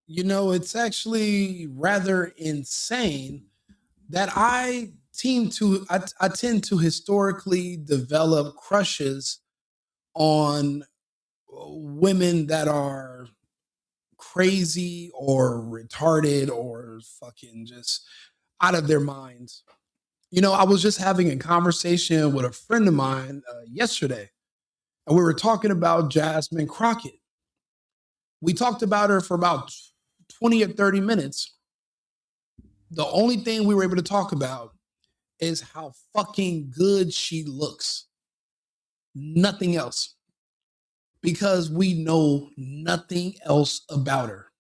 It's actually rather insane that I tend to historically develop crushes on women that are crazy or retarded or fucking just out of their minds. I was just having a conversation with a friend of mine yesterday, and we were talking about Jasmine Crockett. We talked about her for about 20 or 30 minutes. The only thing we were able to talk about is how fucking good she looks. Nothing else. Because we know nothing else about her.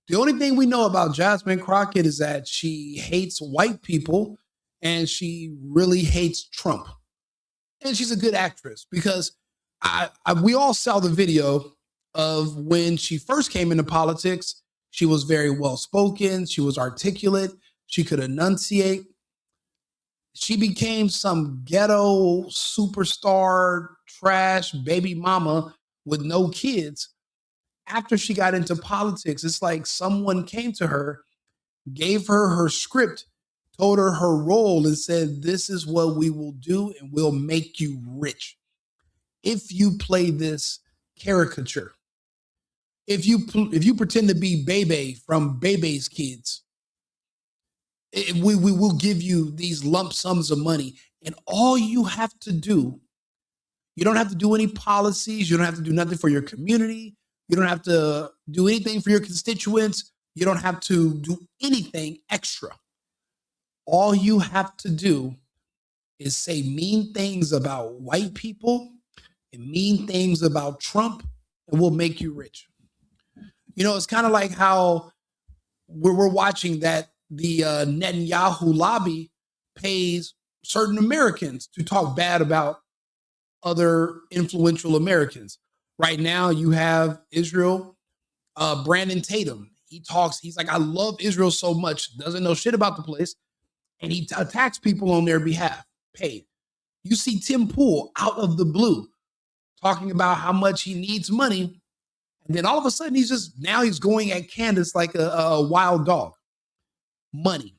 The only thing we know about Jasmine Crockett is that she hates white people and she really hates Trump. And she's a good actress because we all saw the video of when she first came into politics. She was very well spoken. She was articulate. She could enunciate. She became some ghetto superstar trash baby mama with no kids. After she got into politics, it's like someone came to her, gave her her script, told her her role, and said, "This is what we will do, and we'll make you rich if you play this caricature. If you pretend to be Bebe from Bebe's Kids, we will give you these lump sums of money, and all you have to do, you don't have to do any policies, you don't have to do nothing for your community, you don't have to do anything for your constituents, you don't have to do anything extra. All you have to do is say mean things about white people and mean things about Trump, and we'll make you rich." It's kind of like how we're watching that the Netanyahu lobby pays certain Americans to talk bad about other influential Americans. Right now, you have Israel, Brandon Tatum. He's like, "I love Israel so much," doesn't know shit about the place, and he attacks people on their behalf, paid. You see Tim Pool out of the blue talking about how much he needs money, and then all of a sudden he's going at Candace like a wild dog. Money.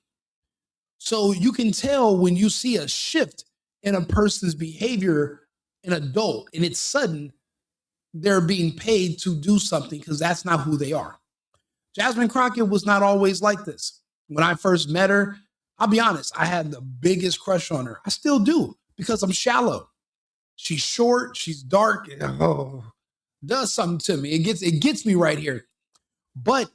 So you can tell when you see a shift in a person's behavior, an adult, and it's sudden, they're being paid to do something because that's not who they are. Jasmine Crockett was not always like this. When I first met her, I'll be honest, I had the biggest crush on her. I still do because I'm shallow. She's short, she's dark, does something to me. It gets me right here. But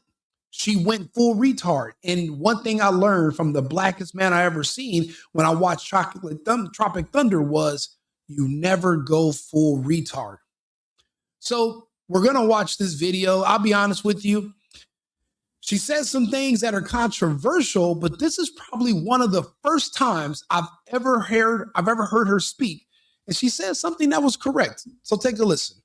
she went full retard. And one thing I learned from the blackest man I ever seen when I watched Tropic Thunder was you never go full retard. So we're going to watch this video. I'll be honest with you. She says some things that are controversial, but this is probably one of the first times I've ever heard her speak. And she says something that was correct. So take a listen.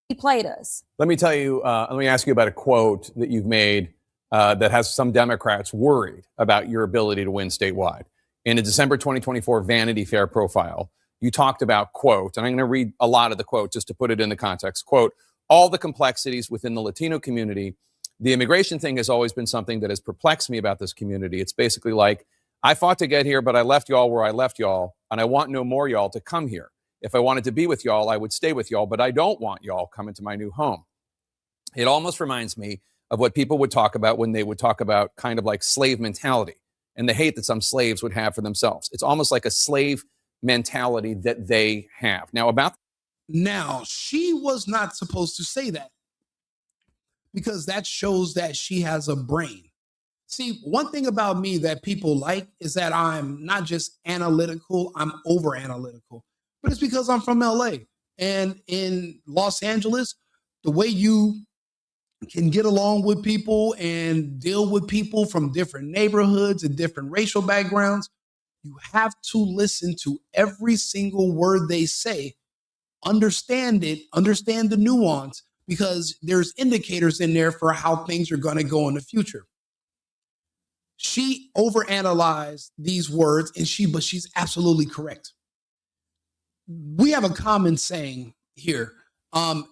He played us. Let me tell you, let me ask you about a quote that you've made that has some Democrats worried about your ability to win statewide. In a December 2024 Vanity Fair profile, you talked about, quote, and I'm going to read a lot of the quote just to put it in the context, quote, "All the complexities within the Latino community. The immigration thing has always been something that has perplexed me about this community. It's basically like, I fought to get here, but I left y'all where I left y'all, and I want no more y'all to come here. If I wanted to be with y'all, I would stay with y'all, but I don't want y'all coming to my new home." It almost reminds me of what people would talk about when they would talk about kind of like slave mentality and the hate that some slaves would have for themselves. It's almost like a slave mentality that they have. Now, she was not supposed to say that because that shows that she has a brain. See, one thing about me that people like is that I'm not just analytical, I'm over analytical. But it's because I'm from LA. And in Los Angeles, the way you can get along with people and deal with people from different neighborhoods and different racial backgrounds, you have to listen to every single word they say, understand it, understand the nuance, because there's indicators in there for how things are going to go in the future. She overanalyzed these words, but she's absolutely correct. We have a common saying here.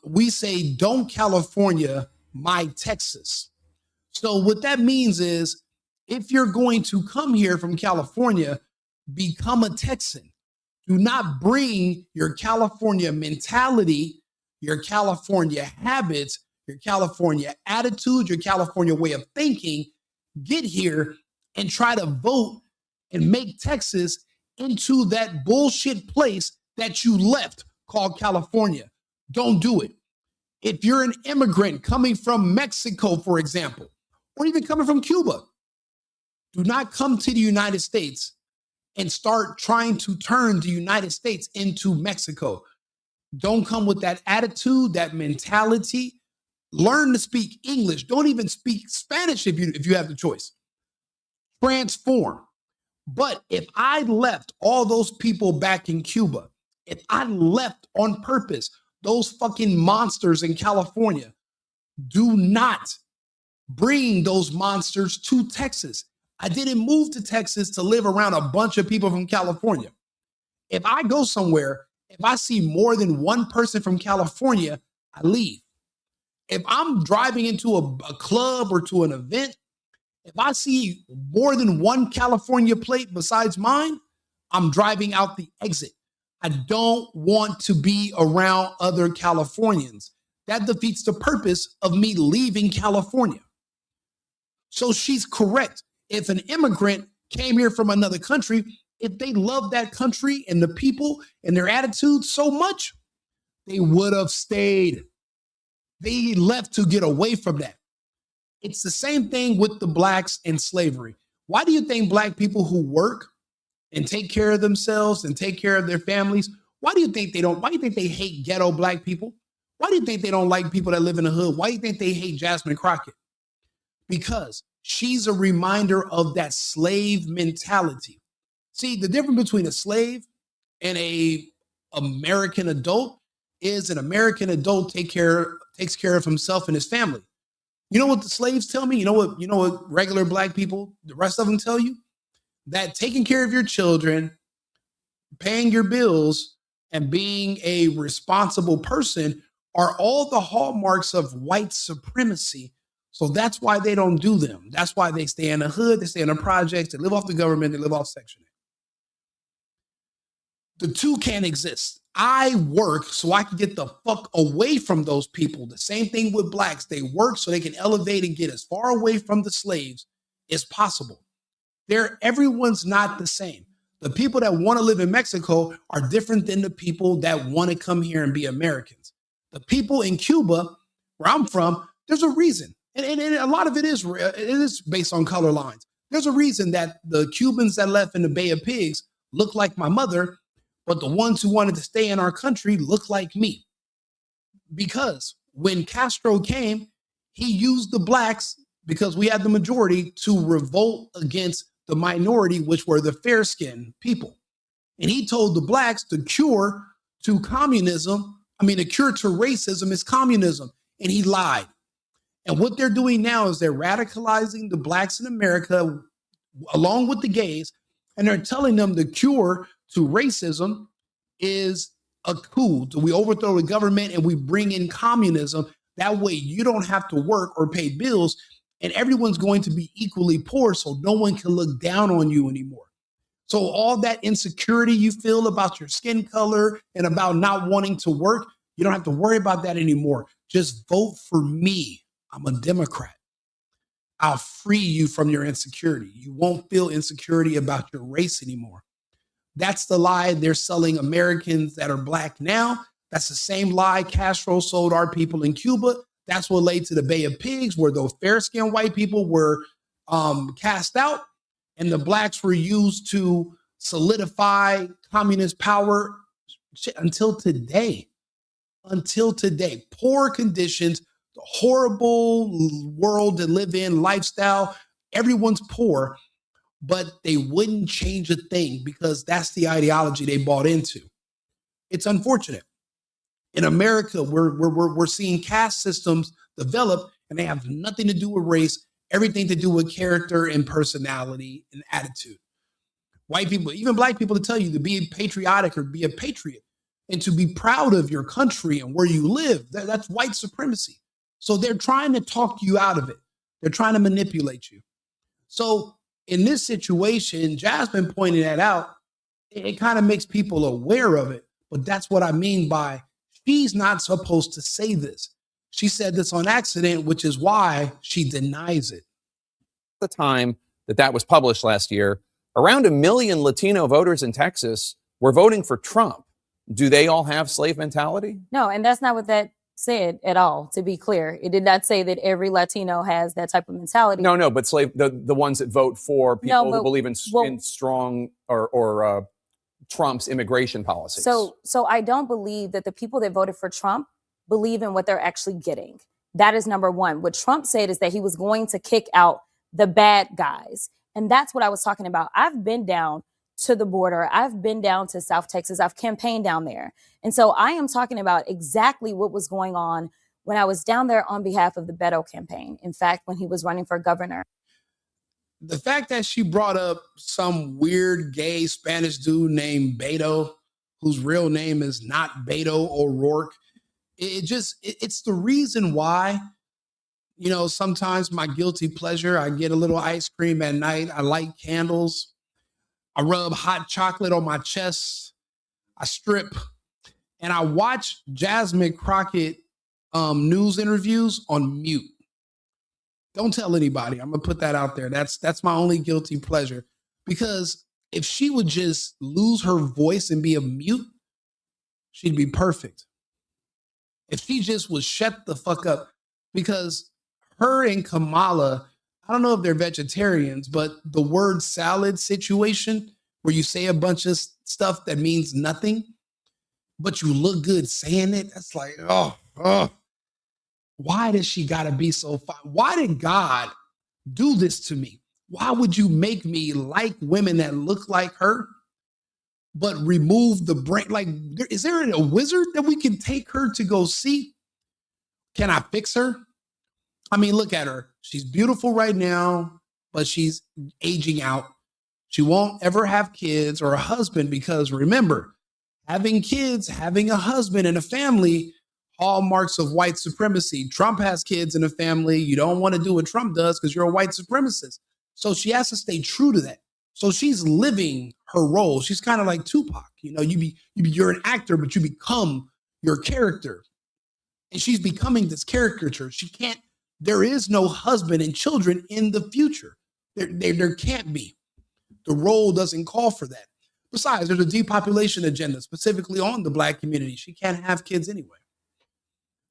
We say, "Don't California my Texas." So what that means is if you're going to come here from California, become a Texan. Do not bring your California mentality, your California habits, your California attitude, your California way of thinking, get here and try to vote and make Texas into that bullshit place that you left called California. Don't do it. If you're an immigrant coming from Mexico, for example, or even coming from Cuba, do not come to the United States and start trying to turn the United States into Mexico. Don't come with that attitude, that mentality. Learn to speak English. Don't even speak Spanish if you have the choice. Transform. But if I left all those people back in Cuba, if I left on purpose those fucking monsters in California, do not bring those monsters to Texas. I didn't move to Texas to live around a bunch of people from California. If I go somewhere, if I see more than one person from California, I leave. If I'm driving into a club or to an event, if I see more than one California plate besides mine, I'm driving out the exit. I don't want to be around other Californians. That defeats the purpose of me leaving California. So she's correct. If an immigrant came here from another country, if they love that country and the people and their attitude so much, they would have stayed. They left to get away from that. It's the same thing with the blacks and slavery. Why do you think black people who work and take care of themselves and take care of their families, why do you think they hate ghetto black people? Why do you think they don't like people that live in the hood? Why do you think they hate Jasmine Crockett? Because she's a reminder of that slave mentality. See, the difference between a slave and a American adult is an American adult takes care of himself and his family. You know what the slaves tell me? You know what regular black people, the rest of them tell you? That taking care of your children, paying your bills, and being a responsible person are all the hallmarks of white supremacy. So that's why they don't do them. That's why they stay in the hood, they stay in the projects, they live off the government, they live off Section 8. The two can't exist. I work so I can get the fuck away from those people. The same thing with blacks. They work so they can elevate and get as far away from the slaves as possible. Everyone's not the same. The people that want to live in Mexico are different than the people that want to come here and be Americans. The people in Cuba, where I'm from, there's a reason. And a lot of it is based on color lines. There's a reason that the Cubans that left in the Bay of Pigs look like my mother, but the ones who wanted to stay in our country look like me. Because when Castro came, he used the blacks, because we had the majority, to revolt against the minority, which were the fair-skinned people. And he told the blacks the cure to racism is communism. And he lied. And what they're doing now is they're radicalizing the blacks in America along with the gays, and they're telling them the cure to racism is a coup. We overthrow the government and we bring in communism. That way you don't have to work or pay bills, and everyone's going to be equally poor, so no one can look down on you anymore. So all that insecurity you feel about your skin color and about not wanting to work, you don't have to worry about that anymore. Just vote for me. I'm a Democrat. I'll free you from your insecurity. You won't feel insecurity about your race anymore. That's the lie they're selling Americans that are black now. That's the same lie Castro sold our people in Cuba. That's what led to the Bay of Pigs, where those fair-skinned white people were cast out, and the blacks were used to solidify communist power until today. Until today. Poor conditions, the horrible world to live in, lifestyle. Everyone's poor, but they wouldn't change a thing because that's the ideology they bought into. It's unfortunate. In America, we're seeing caste systems develop, and they have nothing to do with race, everything to do with character and personality and attitude. White people, even black people, to tell you to be patriotic or be a patriot and to be proud of your country and where you live. That's white supremacy. So they're trying to talk you out of it. They're trying to manipulate you. So in this situation, Jasmine pointed that out. It kind of makes people aware of it. But that's what I mean by she's not supposed to say this. She said this on accident, which is why she denies it. The time that was published last year, around 1 million Latino voters in Texas were voting for Trump. Do they all have slave mentality? No, and that's not what that said at all, to be clear. It did not say that every Latino has that type of mentality. No, but the ones that vote for people who believe in strong or Trump's immigration policies. So I don't believe that the people that voted for Trump believe in what they're actually getting. That is number one. What Trump said is that he was going to kick out the bad guys. And that's what I was talking about. I've been down to the border. I've been down to South Texas. I've campaigned down there. And so I am talking about exactly what was going on when I was down there on behalf of the Ghetto campaign. In fact, when he was running for governor. The fact that she brought up some weird gay Spanish dude named Beto, whose real name is not Beto O'Rourke, it's the reason why, you know, sometimes my guilty pleasure, I get a little ice cream at night. I light candles. I rub hot chocolate on my chest. I strip. And I watch Jasmine Crockett news interviews on mute. Don't tell anybody. I'm going to put that out there. That's my only guilty pleasure. Because if she would just lose her voice and be a mute, she'd be perfect. If she just would shut the fuck up. Because her and Kamala, I don't know if they're vegetarians, but the word salad situation where you say a bunch of stuff that means nothing, but you look good saying it, that's like, oh. Why does she got to be so fine? Why did God do this to me? Why would you make me like women that look like her, but remove the brain? Like, is there a wizard that we can take her to go see? Can I fix her? I mean, look at her. She's beautiful right now, but she's aging out. She won't ever have kids or a husband because remember, having kids, having a husband and a family, hallmarks of white supremacy. Trump has kids in a family. You don't want to do what Trump does because you're a white supremacist. So she has to stay true to that. So she's living her role. She's kind of like Tupac. You know, you're an actor, but you become your character. And she's becoming this caricature. There is no husband and children in the future. There can't be. The role doesn't call for that. Besides, there's a depopulation agenda specifically on the Black community. She can't have kids anyway.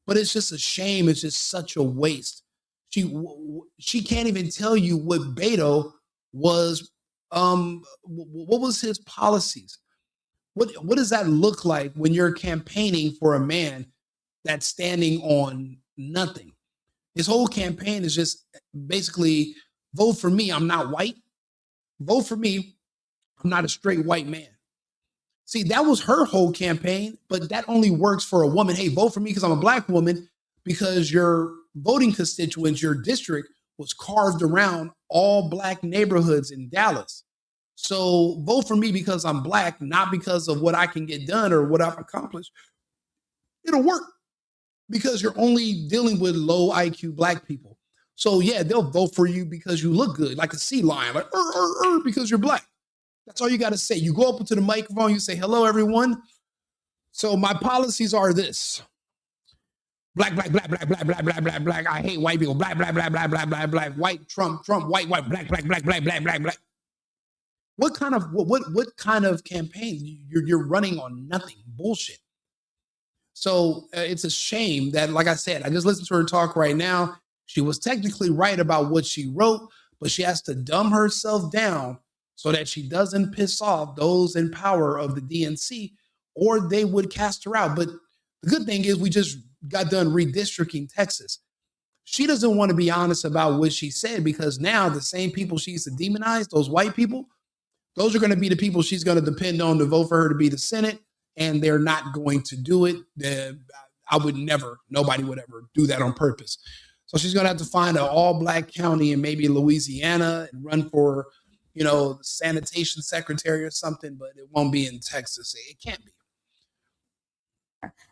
But it's just a shame. It's just such a waste. She can't even tell you what Beto was. What was his policies? What does that look like when you're campaigning for a man that's standing on nothing? His whole campaign is just basically vote for me. I'm not white. Vote for me. I'm not a straight white man. See, that was her whole campaign, but that only works for a woman. Hey, vote for me because I'm a Black woman, because your voting constituents, your district was carved around all Black neighborhoods in Dallas. So vote for me because I'm Black, not because of what I can get done or what I've accomplished. It'll work because you're only dealing with low IQ Black people. So yeah, they'll vote for you because you look good, like a sea lion, like because you're Black. That's all you got to say. You go up to the microphone, you say, hello, everyone. So my policies are this. Black, black, black, black, black, black, black, black, black. I hate white people. Black, black, black, black, black, black, black. White, Trump, white, black, black, black, black, black, black, black. What kind of campaign? You're running on nothing. Bullshit. So it's a shame that, like I said, I just listened to her talk right now. She was technically right about what she wrote, but she has to dumb herself down so that she doesn't piss off those in power of the DNC, or they would cast her out. But the good thing is we just got done redistricting Texas. She doesn't want to be honest about what she said because now the same people she used to demonize, those white people, those are going to be the people she's going to depend on to vote for her to be the Senate, and they're not going to do it. Nobody would ever do that on purpose. So she's going to have to find an all-Black county in maybe Louisiana and run for sanitation secretary or something, but it won't be in Texas. It can't be.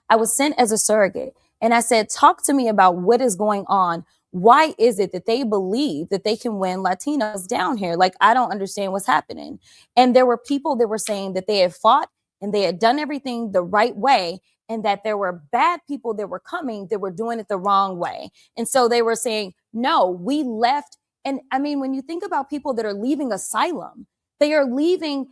I was sent as a surrogate, and I said, talk to me about what is going on why is it that they believe that they can win Latinos down here? Like, I don't understand what's happening. And there were people that were saying that they had fought and they had done everything the right way, and that there were bad people that were coming that were doing it the wrong way. And so they were saying, no, we left. And I mean, when you think about people that are leaving asylum, they are leaving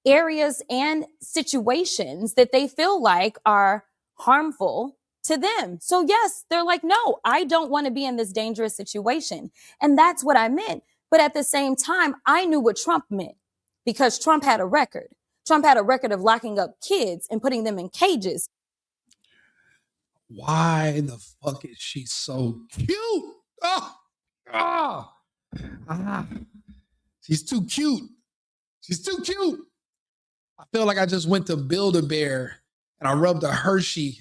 areas and situations that they feel like are harmful to them. So yes, they're like, no, I don't want to be in this dangerous situation. And that's what I meant. But at the same time, I knew what Trump meant, because Trump had a record. Trump had a record of locking up kids and putting them in cages. Why the fuck is she so cute? Oh, she's too cute. She's too cute. I feel like I just went to Build-A-Bear and I rubbed a Hershey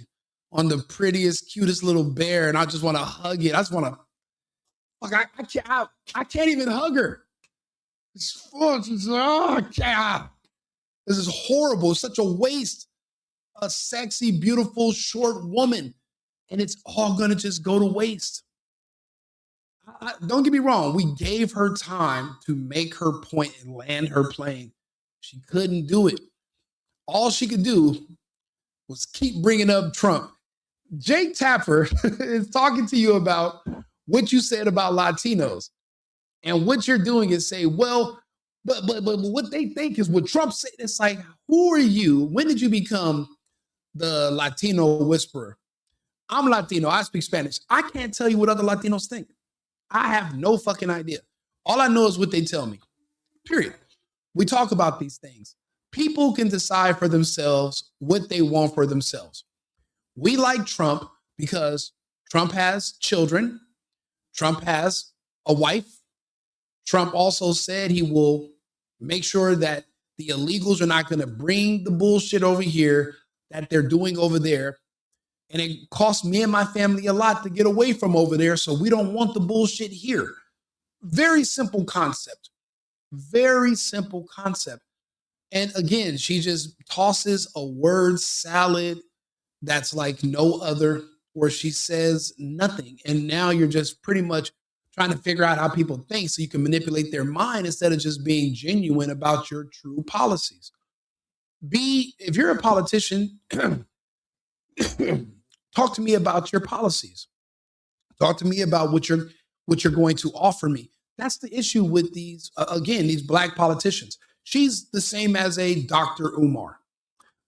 on the prettiest, cutest little bear, and I just want to hug it. I just want to. Fuck, I can't even hug her. This is horrible. It's such a waste. A sexy, beautiful, short woman, and it's all gonna just go to waste. Don't get me wrong. We gave her time to make her point and land her plane. She couldn't do it. All she could do was keep bringing up Trump. Jake Tapper is talking to you about what you said about Latinos, and what you're doing is say, well, but what they think is what Trump said. It's like, who are you? When did you become the Latino whisperer? I'm Latino. I speak Spanish. I can't tell you what other Latinos think. I have no fucking idea. All I know is what they tell me. Period. We talk about these things. People can decide for themselves what they want for themselves. We like Trump because Trump has children. Trump has a wife. Trump also said he will make sure that the illegals are not going to bring the bullshit over here that they're doing over there. And it cost me and my family a lot to get away from over there. So we don't want the bullshit here. Very simple concept. Very simple concept. And again, she just tosses a word salad that's like no other, where she says nothing. And now you're just pretty much trying to figure out how people think so you can manipulate their mind instead of just being genuine about your true policies. If you're a politician, talk to me about your policies. Talk to me about what you're going to offer me. That's the issue with these, again, these black politicians. She's the same as a Dr. Umar.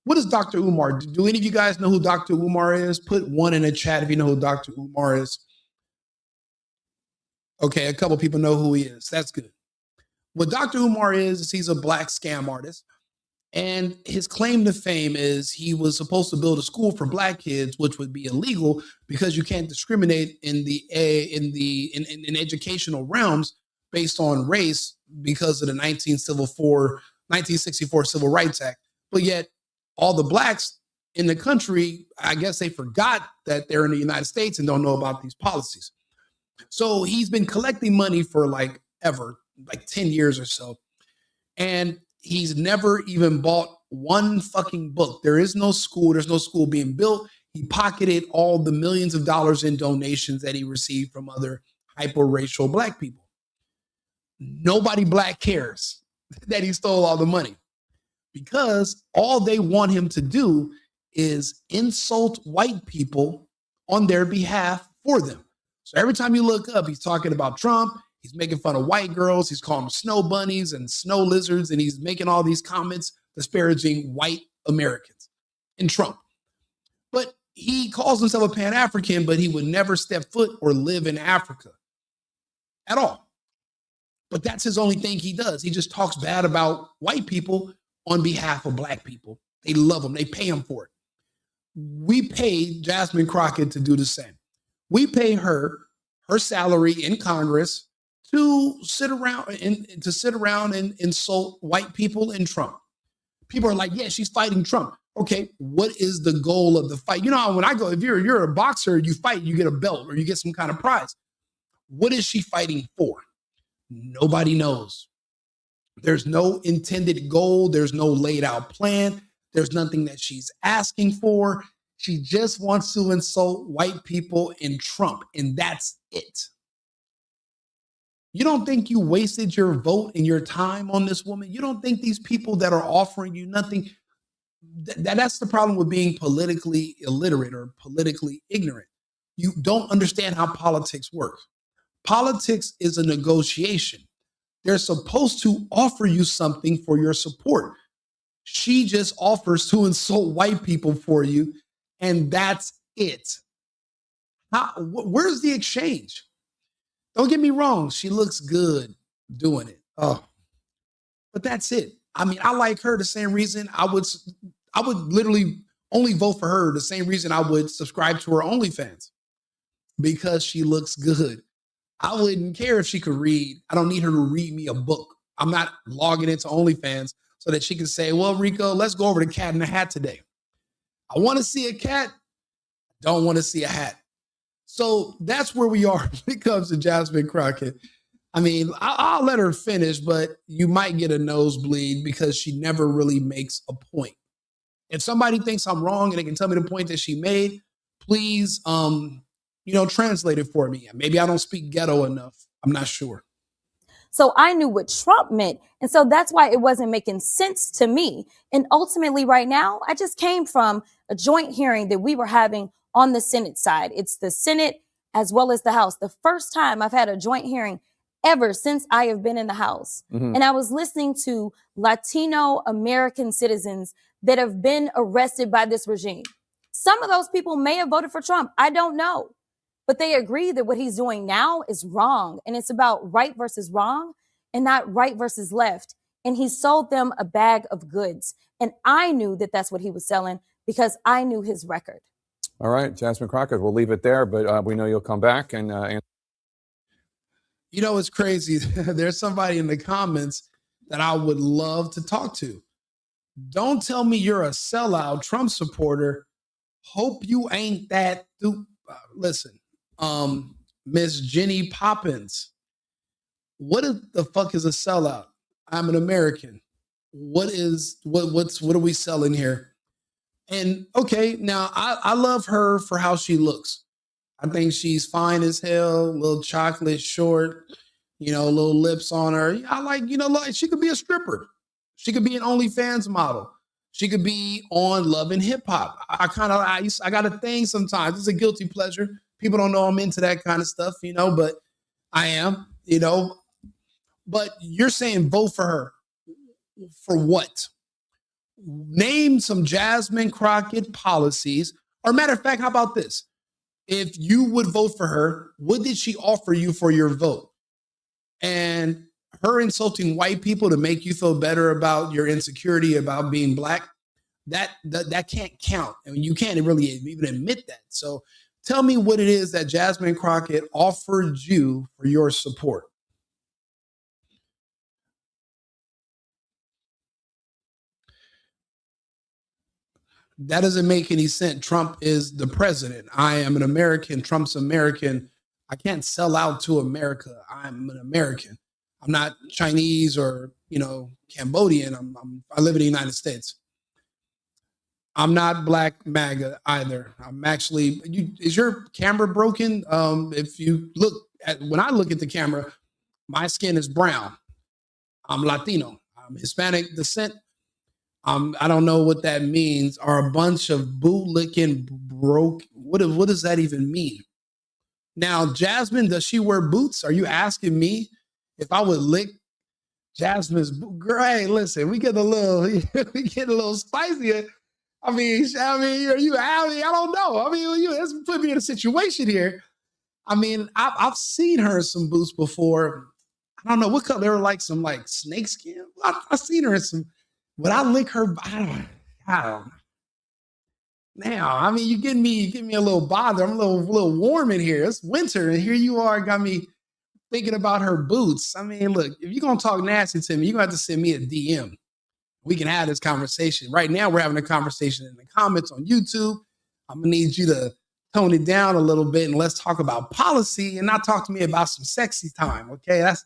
What is Dr. Umar? Do any of you guys know who Dr. Umar is? Put one in the chat if you know who Dr. Umar is. Okay, a couple people know who he is. That's good. What Dr. Umar is he's a black scam artist. And his claim to fame is he was supposed to build a school for black kids, which would be illegal because you can't discriminate in educational realms based on race because of the 1964 Civil Rights Act. But yet all the blacks in the country, I guess they forgot that they're in the United States and don't know about these policies. So he's been collecting money for like 10 years or so. And he's never even bought one fucking book. There is no school. There's no school being built. He pocketed all the millions of dollars in donations that he received from other hyper-racial black people. Nobody black cares that he stole all the money because all they want him to do is insult white people on their behalf for them. So every time you look up, he's talking about Trump. He's making fun of white girls. He's calling them snow bunnies and snow lizards. And he's making all these comments disparaging white Americans and Trump. But he calls himself a Pan-African, but he would never step foot or live in Africa at all. But that's his only thing he does. He just talks bad about white people on behalf of black people. They love him. They pay him for it. We pay Jasmine Crockett to do the same. We pay her salary in Congress to sit around and insult white people and Trump. People are like, yeah, she's fighting Trump. Okay, what is the goal of the fight? You know how when I go, if you're a boxer, you fight, you get a belt or you get some kind of prize. What is she fighting for? Nobody knows. There's no intended goal. There's no laid out plan. There's nothing that she's asking for. She just wants to insult white people and Trump, and that's it. You don't think you wasted your vote and your time on this woman? You don't think these people that are offering you nothing, that's the problem with being politically illiterate or politically ignorant. You don't understand how politics work. Politics is a negotiation. They're supposed to offer you something for your support. She just offers to insult white people for you, and that's it. Where's the exchange? Don't get me wrong, she looks good doing it. Oh, but that's it. I mean, I like her the same reason I would literally only vote for her the same reason I would subscribe to her OnlyFans, because she looks good. I wouldn't care if she could read. I don't need her to read me a book. I'm not logging into OnlyFans so that she can say, well, Rico, let's go over to Cat in the Hat today. I want to see a cat. Don't want to see a hat. So that's where we are when it comes to Jasmine Crockett. I mean, I'll let her finish, but you might get a nosebleed because she never really makes a point. If somebody thinks I'm wrong and they can tell me the point that she made, please, translate it for me. Maybe I don't speak ghetto enough. I'm not sure. So I knew what Trump meant. And so that's why it wasn't making sense to me. And ultimately right now, I just came from a joint hearing that we were having on the Senate side. It's the Senate as well as the House. The first time I've had a joint hearing ever since I have been in the House. Mm-hmm. And I was listening to Latino American citizens that have been arrested by this regime. Some of those people may have voted for Trump. I don't know. But they agree that what he's doing now is wrong. And it's about right versus wrong and not right versus left. And he sold them a bag of goods. And I knew that that's what he was selling because I knew his record. All right, Jasmine Crockett, we'll leave it there, but we know you'll come back and You know, it's crazy. There's somebody in the comments that I would love to talk to. Don't tell me you're a sellout Trump supporter. Hope you ain't that. Listen, Miss Jenny Poppins, what the fuck is a sellout? I'm an American. What are we selling here? And okay, now I love her for how she looks. I think she's fine as hell, little chocolate short, little lips on her. I like, like she could be a stripper. She could be an OnlyFans model. She could be on Love and Hip Hop. I got a thing sometimes. It's a guilty pleasure. People don't know I'm into that kind of stuff, but I am, But you're saying vote for her. For what? Name some Jasmine Crockett policies. Or matter of fact, how about this? If you would vote for her, what did she offer you for your vote? And her insulting white people to make you feel better about your insecurity about being black, that can't count. I mean, you can't really even admit that. So tell me what it is that Jasmine Crockett offered you for your support. That doesn't make any sense. Trump is the president. I am an American. Trump's American. I can't sell out to America. I'm an American. I'm not Chinese or, Cambodian. I live in the United States. I'm not Black MAGA either. I'm actually, is your camera broken? If you when I look at the camera, my skin is brown. I'm Latino. I'm Hispanic descent. I don't know what that means. Are a bunch of bootlicking broke? What does that even mean? Now, Jasmine, does she wear boots? Are you asking me if I would lick Jasmine's boot? Girl, hey, listen, we get a little spicy. I mean, are you happy? I don't know. I mean, let's put me in a situation here. I mean, I've seen her in some boots before. I don't know what color. They were like some snakeskin. I've seen her in some. Would I lick her? I don't know. Now, I mean, you get me a little bother. I'm a little warm in here. It's winter, and here you are, got me thinking about her boots. I mean, look, if you're gonna talk nasty to me, you're gonna have to send me a DM. We can have this conversation. Right now, we're having a conversation in the comments on YouTube. I'm gonna need you to tone it down a little bit and let's talk about policy and not talk to me about some sexy time. Okay, that's.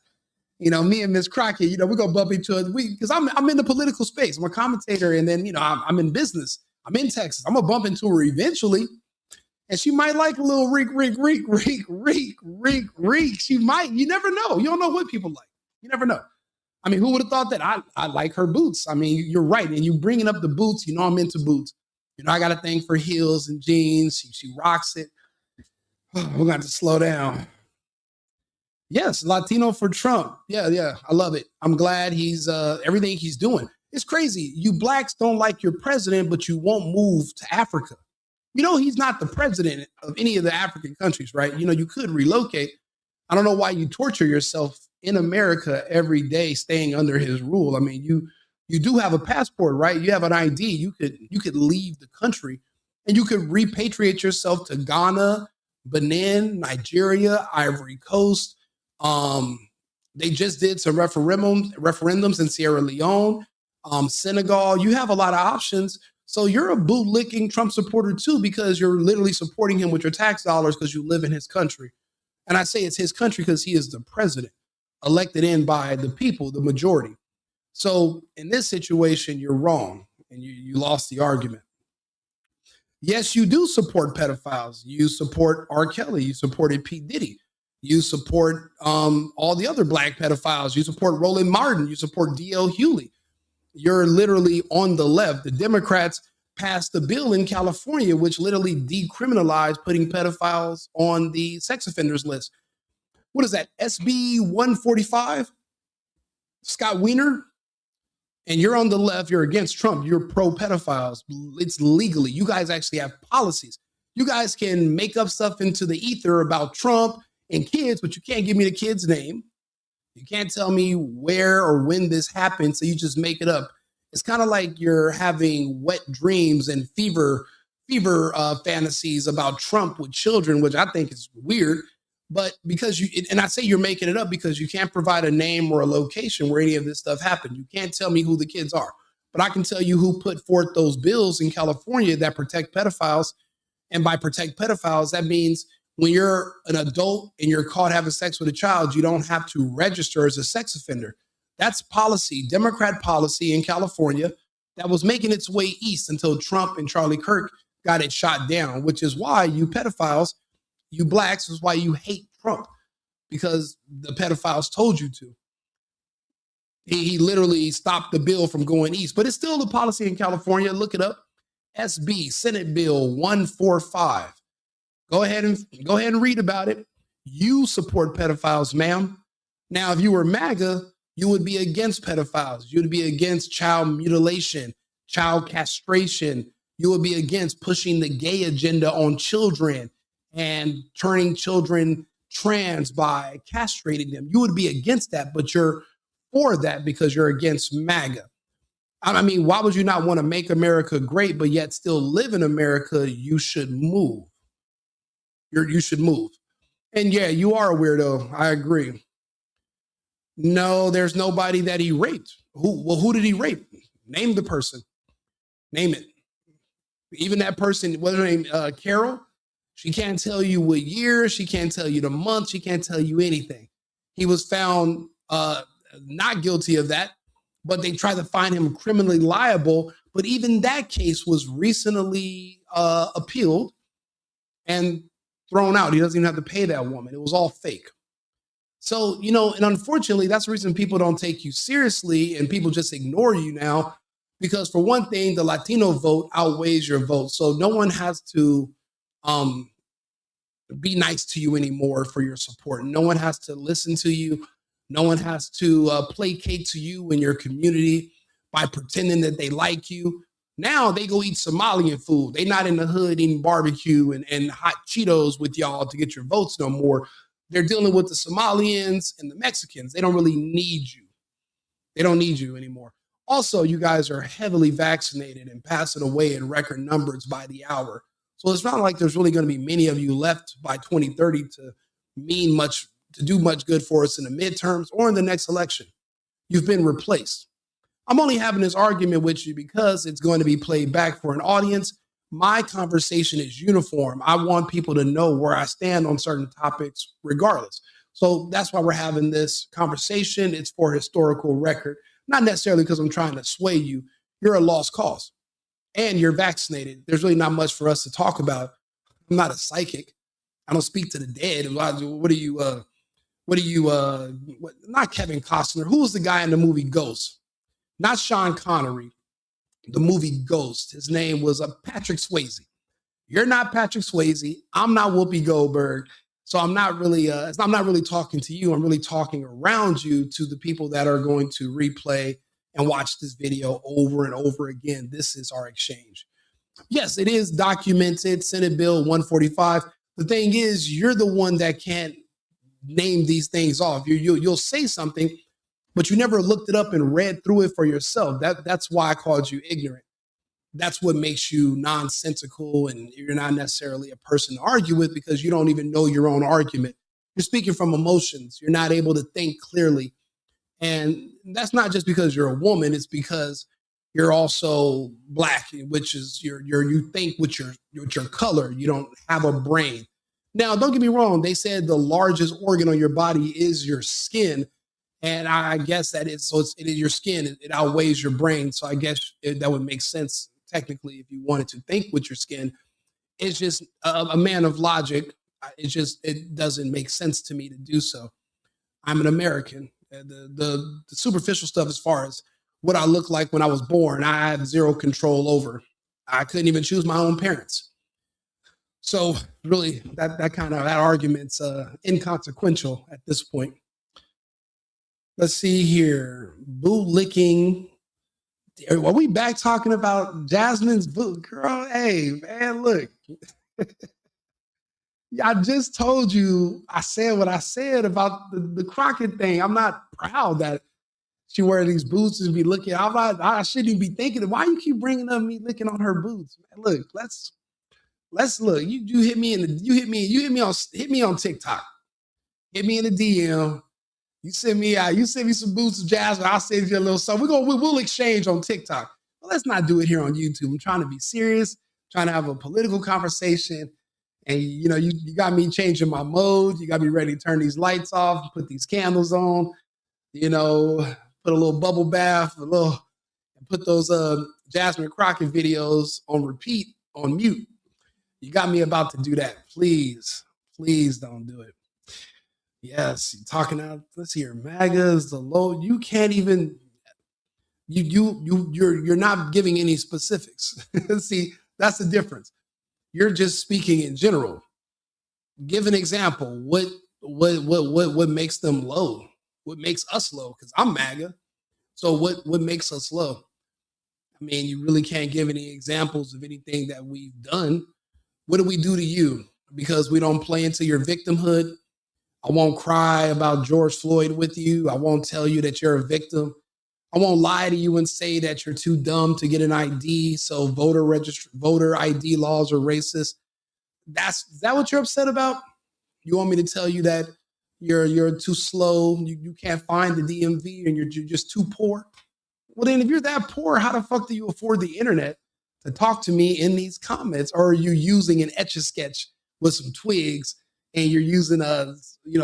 Me and Ms. Crockett, we're going to bump into it because I'm in the political space. I'm a commentator and then, I'm in business. I'm in Texas. I'm going to bump into her eventually. And she might like a little reek. She might. You never know. You don't know what people like. You never know. I mean, who would have thought that? I like her boots. I mean, you're right. And you bringing up the boots, you know I'm into boots. You know, I got a thing for heels and jeans. She rocks it. We're going to have to slow down. Yes, Latino for Trump. Yeah. I love it. I'm glad he's everything he's doing. It's crazy. You blacks don't like your president, but you won't move to Africa. You know, he's not the president of any of the African countries, right? You know, you could relocate. I don't know why you torture yourself in America every day staying under his rule. I mean, you do have a passport, right? You have an ID. You could leave the country and you could repatriate yourself to Ghana, Benin, Nigeria, Ivory Coast. They just did some referendums in Sierra Leone, Senegal. You have a lot of options. So you're a bootlicking Trump supporter too, because you're literally supporting him with your tax dollars because you live in his country. And I say it's his country because he is the president, elected in by the people, the majority. So in this situation, you're wrong and you lost the argument. Yes, you do support pedophiles. You support R. Kelly. You supported P. Diddy. You support all the other black pedophiles. You support Roland Martin. You support D.L. Hewley. You're literally on the left. The Democrats passed a bill in California which literally decriminalized putting pedophiles on the sex offenders list. What is that? SB 145? Scott Wiener? And you're on the left. You're against Trump. You're pro pedophiles. It's legally. You guys actually have policies. You guys can make up stuff into the ether about Trump and kids, but you can't give me the kid's name. You can't tell me where or when this happened, so you just make it up. It's kind of like you're having wet dreams and fever fantasies about Trump with children, which I think is weird. But because and I say you're making it up because you can't provide a name or a location where any of this stuff happened. You can't tell me who the kids are, but I can tell you who put forth those bills in California that protect pedophiles. And by protect pedophiles, that means when you're an adult and you're caught having sex with a child, you don't have to register as a sex offender. That's policy, Democrat policy in California that was making its way east until Trump and Charlie Kirk got it shot down, which is why you pedophiles, you blacks, is why you hate Trump, because the pedophiles told you to. He literally stopped the bill from going east, but it's still the policy in California. Look it up. SB Senate Bill 145. Go ahead and read about it. You support pedophiles, ma'am. Now, if you were MAGA, you would be against pedophiles. You would be against child mutilation, child castration. You would be against pushing the gay agenda on children and turning children trans by castrating them. You would be against that, but you're for that because you're against MAGA. I mean, why would you not want to make America great, but yet still live in America? You should move. You should move. And yeah, you are a weirdo. I agree. No, there's nobody that he raped. Who did he rape? Name the person. Name it. Even that person, what's her name? Carol? She can't tell you what year. She can't tell you the month. She can't tell you anything. He was found not guilty of that, but they tried to find him criminally liable. But even that case was recently appealed and thrown out. He doesn't even have to pay that woman. It was all fake. So, you know, and unfortunately, that's the reason people don't take you seriously and people just ignore you now, because for one thing, the Latino vote outweighs your vote. So no one has to be nice to you anymore for your support. No one has to listen to you. No one has to placate to you in your community by pretending that they like you. Now they go eat Somalian food. They're not in the hood eating barbecue and hot Cheetos with y'all to get your votes no more. They're dealing with the Somalians and the Mexicans. They don't really need you. They don't need you anymore. Also, you guys are heavily vaccinated and passing away in record numbers by the hour. So it's not like there's really going to be many of you left by 2030 to do much good for us in the midterms or in the next election. You've been replaced. I'm only having this argument with you because it's going to be played back for an audience. My conversation is uniform. I want people to know where I stand on certain topics regardless. So that's why we're having this conversation. It's for historical record, not necessarily because I'm trying to sway you. You're a lost cause and you're vaccinated. There's really not much for us to talk about. I'm not a psychic. I don't speak to the dead. Not Kevin Costner. Who was the guy in the movie Ghost? Not Sean Connery. The movie Ghost. His name was Patrick Swayze. You're not Patrick Swayze. I'm not Whoopi Goldberg. So I'm not really talking to you. I'm really talking around you to the people that are going to replay and watch this video over and over again. This is our exchange. Yes, it is documented, Senate Bill 145. The thing is, you're the one that can't name these things off. You'll say something, but you never looked it up and read through it for yourself. That's why I called you ignorant. That's what makes you nonsensical, and you're not necessarily a person to argue with because you don't even know your own argument. You're speaking from emotions. You're not able to think clearly. And that's not just because you're a woman. It's because you're also black, which is you think with your color. You don't have a brain. Now, don't get me wrong. They said the largest organ on your body is your skin. And I guess that is, so it is your skin. It outweighs your brain. So I guess that would make sense technically if you wanted to think with your skin. It's just a man of logic. It doesn't make sense to me to do so. I'm an American. The superficial stuff as far as what I look like when I was born, I have zero control over. I couldn't even choose my own parents. So really, that argument's inconsequential at this point. Let's see here. Boot licking. Are we back talking about Jasmine's boot? Girl, hey, man, look. I just told you, I said what I said about the Crockett thing. I'm not proud that she wear these boots and be looking. I shouldn't even be thinking, why you keep bringing up me licking on her boots? Man, look, let's look. You hit me on TikTok. Hit me in the DM. You send me some boots of Jasmine. I'll send you a little something. We'll exchange on TikTok. But let's not do it here on YouTube. I'm trying to be serious, trying to have a political conversation. And you got me changing my mode. You got me ready to turn these lights off, put these candles on, put a little bubble bath, and put those Jasmine Crockett videos on repeat, on mute. You got me about to do that. Please don't do it. Yes, you're talking out. Let's hear MAGAs, the low. You can't even. You're not giving any specifics. See, that's the difference. You're just speaking in general. Give an example. What makes them low? What makes us low? Because I'm MAGA. So what makes us low? I mean, you really can't give any examples of anything that we've done. What do we do to you? Because we don't play into your victimhood. I won't cry about George Floyd with you. I won't tell you that you're a victim. I won't lie to you and say that you're too dumb to get an ID. So voter ID laws are racist. Is that what you're upset about? You want me to tell you that you're too slow, you can't find the DMV, and you're just too poor? Well, then if you're that poor, how the fuck do you afford the internet to talk to me in these comments? Or are you using an Etch-a-Sketch with some twigs and you're using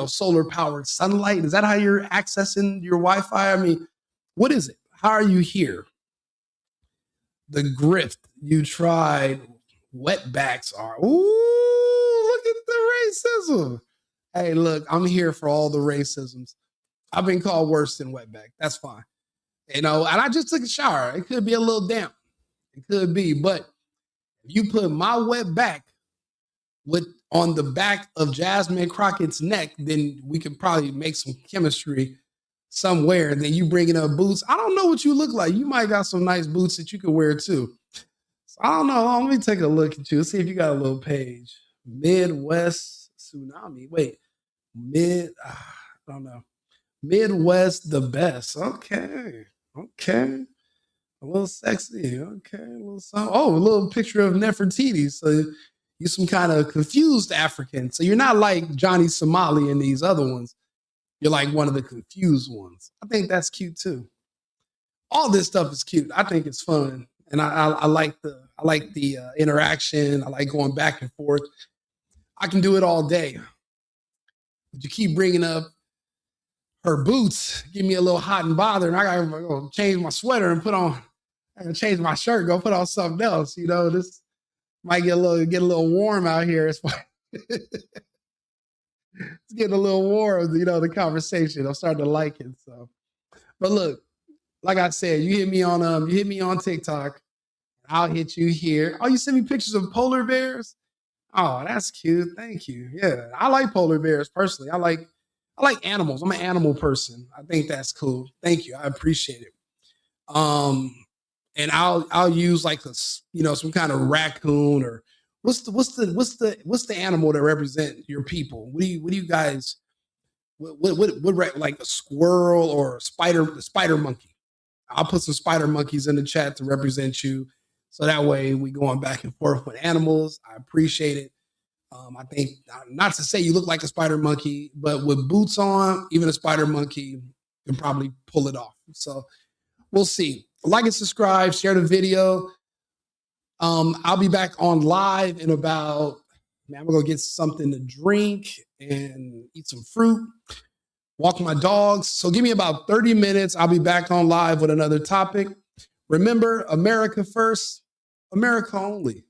solar powered sunlight? Is that how you're accessing your Wi-Fi? I mean, what is it? How are you here? The grift you tried, wetbacks are. Ooh, look at the racism. Hey, look, I'm here for all the racisms. I've been called worse than wetback. That's fine. And I just took a shower. It could be a little damp. It could be, but if you put my wet back on the back of Jasmine Crockett's neck, then we could probably make some chemistry somewhere. And then you bringing up boots. I don't know what you look like. You might got some nice boots that you could wear too. So I don't know. Let me take a look at you. See if you got a little page. Midwest Tsunami. Wait, I don't know. Midwest the best. Okay. A little sexy. Okay. A little something. Oh, a little picture of Nefertiti. So you're some kind of confused African. So you're not like Johnny Somali and these other ones. You're like one of the confused ones. I think that's cute too. All this stuff is cute. I think it's fun. And I like the interaction. I like going back and forth. I can do it all day. But you keep bringing up her boots, give me a little hot and bothered, and I gotta go change my sweater and I gotta change my shirt, go put on something else. This Might get a little warm out here. It's getting a little warm, the conversation. I'm starting to like it. So, but look, like I said, you hit me on TikTok. I'll hit you here. Oh, you send me pictures of polar bears? Oh, that's cute. Thank you. Yeah, I like polar bears personally. I like animals. I'm an animal person. I think that's cool. Thank you. I appreciate it. And I'll use like some kind of raccoon, or what's the animal that represent your people? What do you guys what like a squirrel or a spider monkey? I'll put some spider monkeys in the chat to represent you. So that way we going back and forth with animals. I appreciate it. I think, not to say you look like a spider monkey, but with boots on, even a spider monkey can probably pull it off. So we'll see. Like and subscribe, share the video. I'll be back on live in about, I'm gonna go get something to drink and eat some fruit, walk my dogs. So give me about 30 minutes. I'll be back on live with another topic. Remember, America first, America only.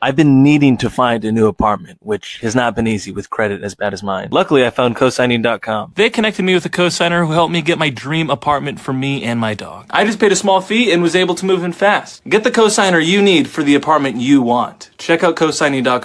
I've been needing to find a new apartment, which has not been easy with credit as bad as mine. Luckily, I found cosigning.com. They connected me with a cosigner who helped me get my dream apartment for me and my dog. I just paid a small fee and was able to move in fast. Get the cosigner you need for the apartment you want. Check out cosigning.com.